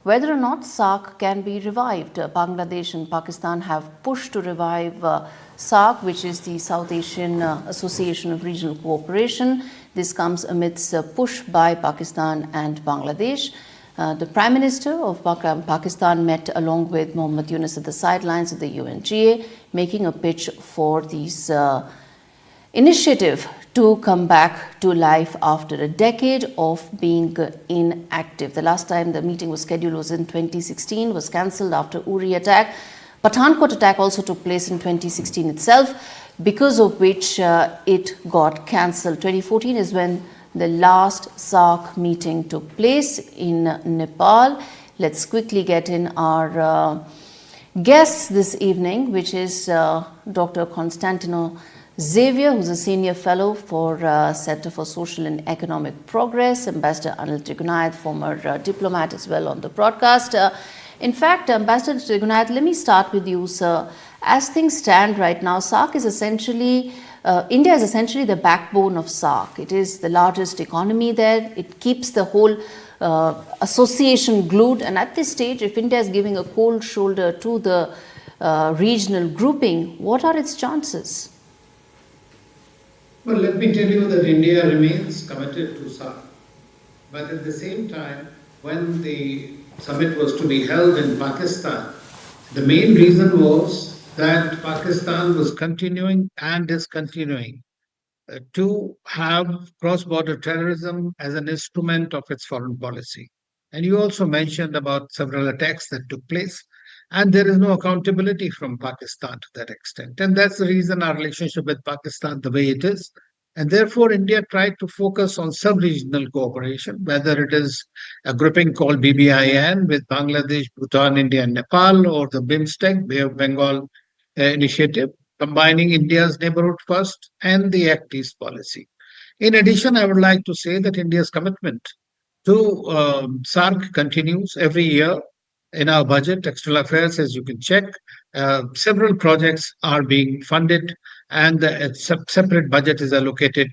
whether or not SAARC can be revived. Bangladesh and Pakistan have pushed to revive SAARC, which is the South Asian Association of Regional Cooperation. This comes amidst a push by Pakistan and Bangladesh. The Prime Minister of Pakistan met along with Mohammad Yunus at the sidelines of the UNGA, making a pitch for this initiative to come back to life after a decade of being inactive. The last time the meeting was scheduled was in 2016, was cancelled after Uri attack. Pathankot attack also took place in 2016 itself, because of which it got cancelled. 2014 is when the last SAARC meeting took place in Nepal. Let's quickly get in our guests this evening, which is Dr. Constantino Xavier, who's a senior fellow for Center for Social and Economic Progress, Ambassador Anil Trigunath, former diplomat as well on the broadcast. In fact, Ambassador Trigunath, let me start with you, sir. As things stand right now, SAARC is essentially, India is essentially the backbone of SAARC. It is the largest economy there. It keeps the whole association glued. And at this stage, if India is giving a cold shoulder to the regional grouping, what are its chances? Well, let me tell you that India remains committed to SAARC. But at the same time, when the summit was to be held in Pakistan, the main reason was that Pakistan was continuing and is continuing to have cross-border terrorism as an instrument of its foreign policy. And you also mentioned about several attacks that took place. And there is no accountability from Pakistan to that extent. And that's the reason our relationship with Pakistan the way it is. And therefore, India tried to focus on sub-regional cooperation, whether it is a grouping called BBIN with Bangladesh, Bhutan, India, and Nepal, or the BIMSTEC, Bay of Bengal initiative, combining India's neighborhood first and the Act East policy. In addition, I would like to say that India's commitment to SAARC continues every year. In our budget, external affairs, as you can check, several projects are being funded, and a separate budget is allocated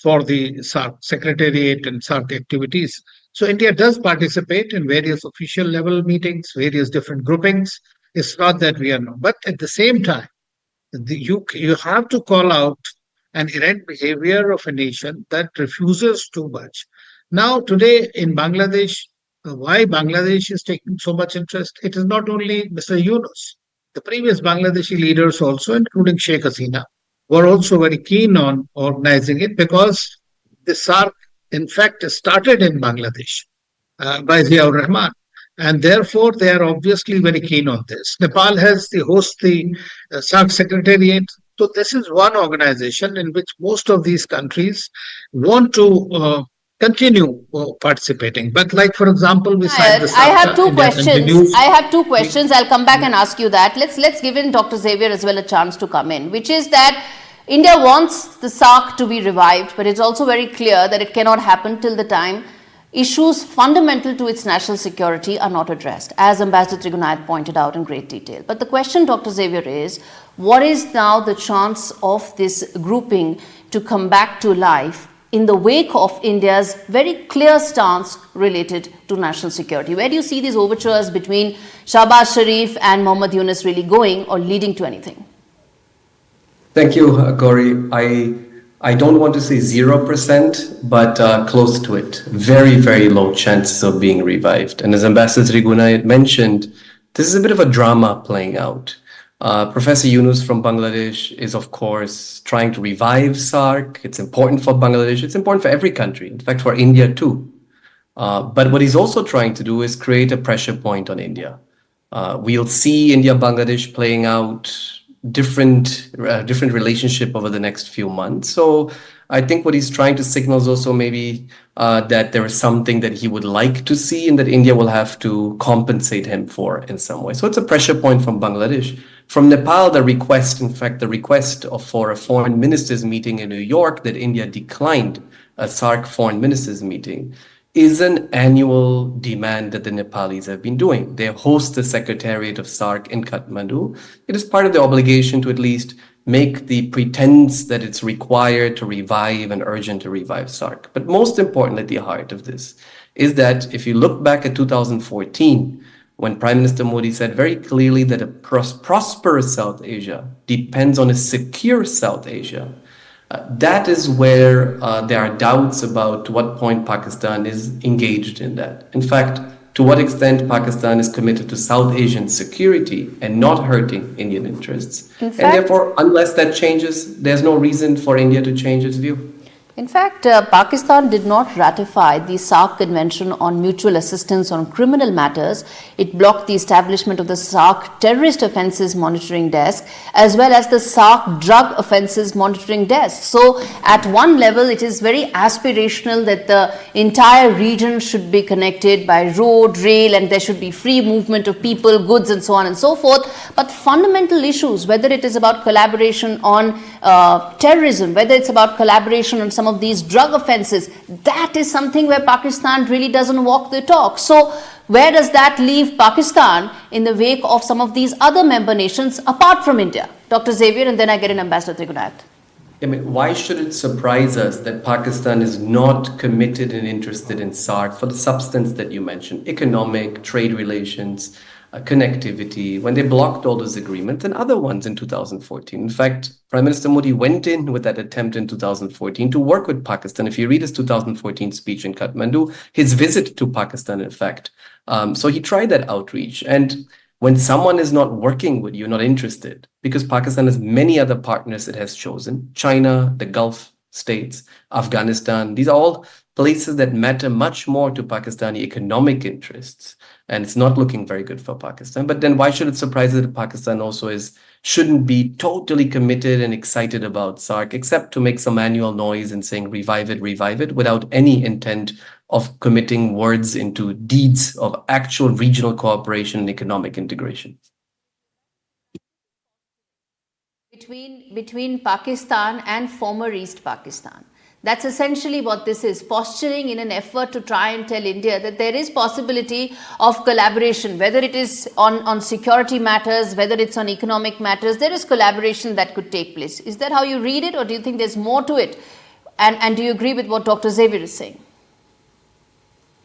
for the SAARC Secretariat and SAARC activities. So India does participate in various official level meetings, various different groupings. It's not that we are not. But at the same time, you have to call out an errant behavior of a nation that refuses too much. Now, today in Bangladesh, why Bangladesh is taking so much interest, it is not only Mr. Yunus. The previous Bangladeshi leaders also, including Sheikh Hasina, were also very keen on organizing it, because the SAARC, in fact, started in Bangladesh by Ziaur Rahman. And therefore, they are obviously very keen on this. Nepal has the SAARC Secretariat. So this is one organization in which most of these countries want to continue participating. But like, for example, we signed the SAARC. I have two questions. I'll come back and ask you that. Let's give in Dr. Xavier as well a chance to come in, which is that India wants the SAARC to be revived, but it's also very clear that it cannot happen till the time issues fundamental to its national security are not addressed, as Ambassador Trigunath pointed out in great detail. But the question, Dr. Xavier, is what is now the chance of this grouping to come back to life in the wake of India's very clear stance related to national security? Where do you see these overtures between Shahbaz Sharif and Mohammad Yunus really going or leading to anything? Thank you, Gauri. I don't want to say 0%, but close to it. Very, very low chances of being revived. And as Ambassador Trigunath mentioned, this is a bit of a drama playing out. Professor Yunus from Bangladesh is, of course, trying to revive SAARC. It's important for Bangladesh. It's important for every country, in fact, for India too. But what he's also trying to do is create a pressure point on India. We'll see India-Bangladesh playing out different relationship over the next few months. So I think what he's trying to signal is also maybe that there is something that he would like to see and that India will have to compensate him for in some way. So it's a pressure point from Bangladesh. From Nepal, the request for a foreign ministers meeting in New York that India declined, a SAARC foreign ministers meeting, is an annual demand that the Nepalis have been doing. They host the Secretariat of SAARC in Kathmandu. It is part of the obligation to at least make the pretense that it's required to revive and urgent to revive SAARC. But most important at the heart of this is that if you look back at 2014, when Prime Minister Modi said very clearly that a prosperous South Asia depends on a secure South Asia, that is where there are doubts about to what point Pakistan is engaged in that. In fact, to what extent Pakistan is committed to South Asian security and not hurting Indian interests. In And fact, therefore, unless that changes, there's no reason for India to change its view. In fact, Pakistan did not ratify the SAARC Convention on Mutual Assistance on Criminal Matters. It blocked the establishment of the SAARC Terrorist Offences Monitoring Desk as well as the SAARC Drug Offences Monitoring Desk. So, at one level, it is very aspirational that the entire region should be connected by road, rail, and there should be free movement of people, goods, and so on and so forth. But fundamental issues, whether it is about collaboration on terrorism, whether it's about collaboration on some of these drug offenses, that is something where Pakistan really doesn't walk the talk. So where does that leave Pakistan in the wake of some of these other member nations apart from India? Dr. Xavier, and then I get in Ambassador Trigunayat. I mean, why should it surprise us that Pakistan is not committed and interested in SAARC for the substance that you mentioned, economic, trade relations, connectivity, when they blocked all those agreements and other ones in 2014. In fact, Prime Minister Modi went in with that attempt in 2014 to work with Pakistan. If you read his 2014 speech in Kathmandu, his visit to Pakistan, in fact. So he tried that outreach. And when someone is not working with you, not interested, because Pakistan has many other partners it has chosen, China, the Gulf states, Afghanistan, these are all places that matter much more to Pakistani economic interests. And it's not looking very good for Pakistan. But then why should it surprise us that Pakistan also shouldn't be totally committed and excited about SAARC, except to make some annual noise and saying revive it, without any intent of committing words into deeds of actual regional cooperation and economic integration. Between Pakistan and former East Pakistan. That's essentially what this is, posturing in an effort to try and tell India that there is possibility of collaboration, whether it is on security matters, whether it's on economic matters, there is collaboration that could take place. Is that how you read it, or do you think there's more to it? And do you agree with what Dr. Xavier is saying?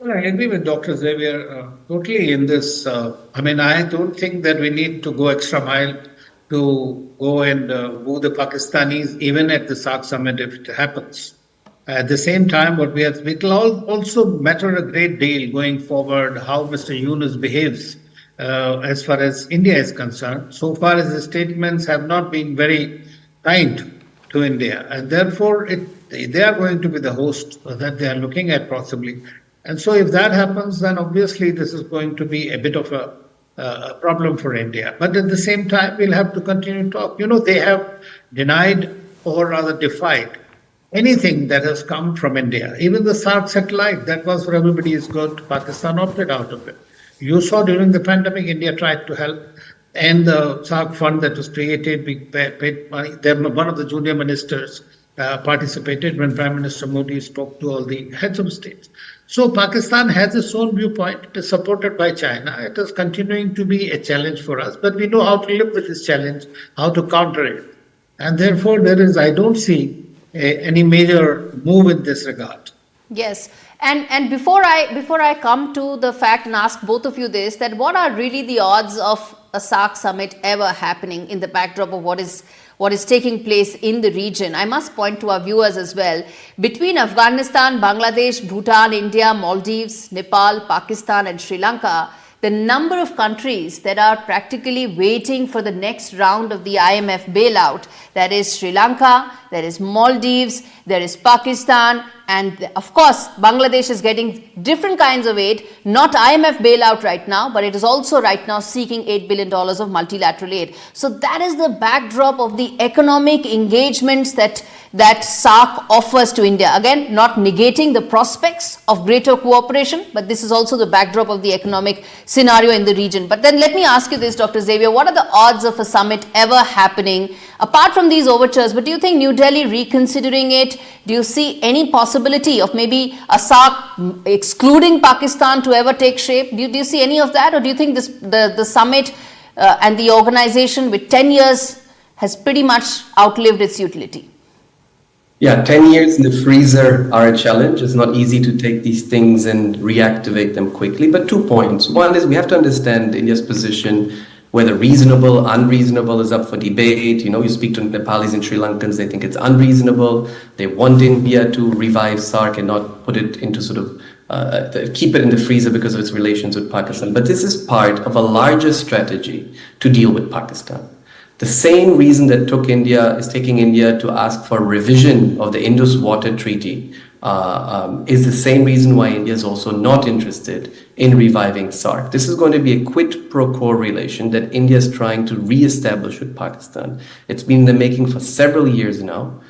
Well, I agree with Dr. Xavier totally in this. I don't think that we need to go extra mile to go and woo the Pakistanis, even at the SAARC summit if it happens. At the same time, it will also matter a great deal going forward how Mr. Yunus behaves as far as India is concerned. So far as the statements have not been very kind to India, and therefore they are going to be the host that they are looking at possibly. And so if that happens, then obviously this is going to be a bit of a problem for India. But at the same time, we'll have to continue to talk. They have denied or rather defied anything that has come from India. Even the SAARC satellite, that was for everybody's good. Pakistan opted out of it. You saw during the pandemic, India tried to help. And the SAARC fund that was created, we paid money. One of the junior ministers participated when Prime Minister Modi spoke to all the heads of states. So Pakistan has its own viewpoint. It is supported by China. It is continuing to be a challenge for us. But we know how to live with this challenge, how to counter it. And therefore, I don't see any major move in this regard. Yes. And before I come to the fact and ask both of you this, that what are really the odds of a SAARC summit ever happening in the backdrop of what is taking place in the region? I must point to our viewers as well. Between Afghanistan, Bangladesh, Bhutan, India, Maldives, Nepal, Pakistan and Sri Lanka, the number of countries that are practically waiting for the next round of the IMF bailout, that is Sri Lanka, there is Maldives, there is Pakistan, and of course, Bangladesh is getting different kinds of aid, not IMF bailout right now, but it is also right now seeking $8 billion of multilateral aid. So that is the backdrop of the economic engagements that SAARC offers to India. Again, not negating the prospects of greater cooperation, but this is also the backdrop of the economic scenario in the region. But then let me ask you this, Dr. Xavier, what are the odds of a summit ever happening apart from these overtures? But do you think New Delhi reconsidering it? Do you see any possibility of maybe a SAARC excluding Pakistan to ever take shape? Do you see any of that? Or do you think the summit and the organization with 10 years has pretty much outlived its utility? Yeah, 10 years in the freezer are a challenge. It's not easy to take these things and reactivate them quickly. But 2 points. One is we have to understand India's position, whether reasonable, unreasonable is up for debate. You speak to Nepalis and Sri Lankans, they think it's unreasonable. They want India to revive SARC and not put it into keep it in the freezer because of its relations with Pakistan. But this is part of a larger strategy to deal with Pakistan. The same reason that is taking India to ask for revision of the Indus Water Treaty is the same reason why India is also not interested in reviving SARC. This is going to be a quid pro quo relation that India is trying to re-establish with Pakistan. It's been in the making for several years now,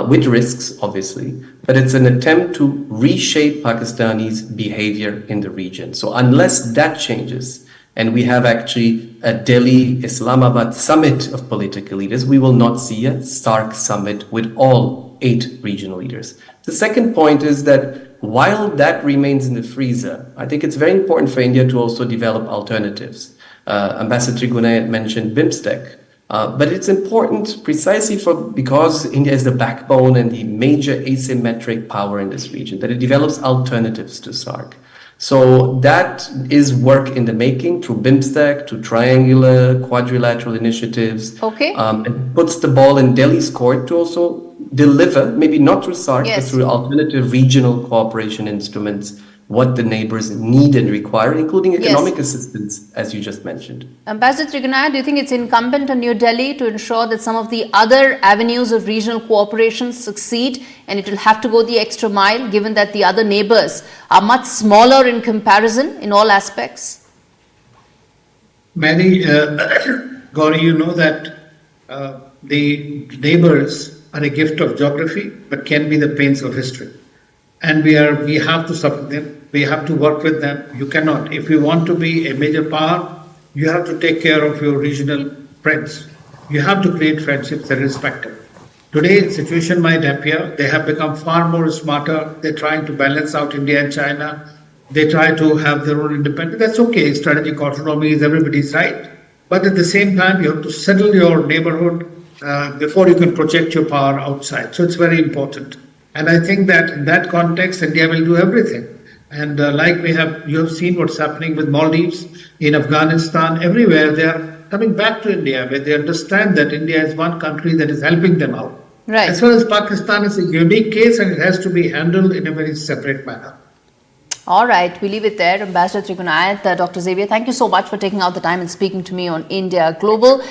with risks, obviously, but it's an attempt to reshape Pakistani's behavior in the region. So unless that changes, and we have actually a Delhi-Islamabad summit of political leaders, we will not see a SARC summit with all 8 regional leaders. The second point is that while that remains in the freezer, I think it's very important for India to also develop alternatives. Ambassador Tribhunoy mentioned BIMSTEC, but it's important precisely because India is the backbone and the major asymmetric power in this region, that it develops alternatives to SARC. So that is work in the making through BIMSTEC, to triangular, quadrilateral initiatives. Okay. And puts the ball in Delhi's court to also deliver, maybe not through SARC, but through alternative regional cooperation instruments, what the neighbors need and require, including economic assistance, as you just mentioned. Ambassador Tribhunoy, do you think it's incumbent on New Delhi to ensure that some of the other avenues of regional cooperation succeed, and it will have to go the extra mile, given that the other neighbors are much smaller in comparison in all aspects? Gauri, you know that the neighbors are a gift of geography, but can be the pains of history. And we have to support them. We have to work with them. You cannot. If you want to be a major power, you have to take care of your regional friends. You have to create friendships that respect them. Today, the situation might appear they have become far more smarter. They're trying to balance out India and China. They try to have their own independence. That's okay. Strategic autonomy is everybody's right. But at the same time, you have to settle your neighborhood before you can project your power outside. So it's very important. And I think that in that context, India will do everything. And you have seen what's happening with Maldives, in Afghanistan, everywhere, they are coming back to India, where they understand that India is one country that is helping them out. Right. As far as Pakistan is a unique case, and it has to be handled in a very separate manner. All right, we leave it there. Ambassador Tribhunoy, Dr. Xavier, thank you so much for taking out the time and speaking to me on India Global.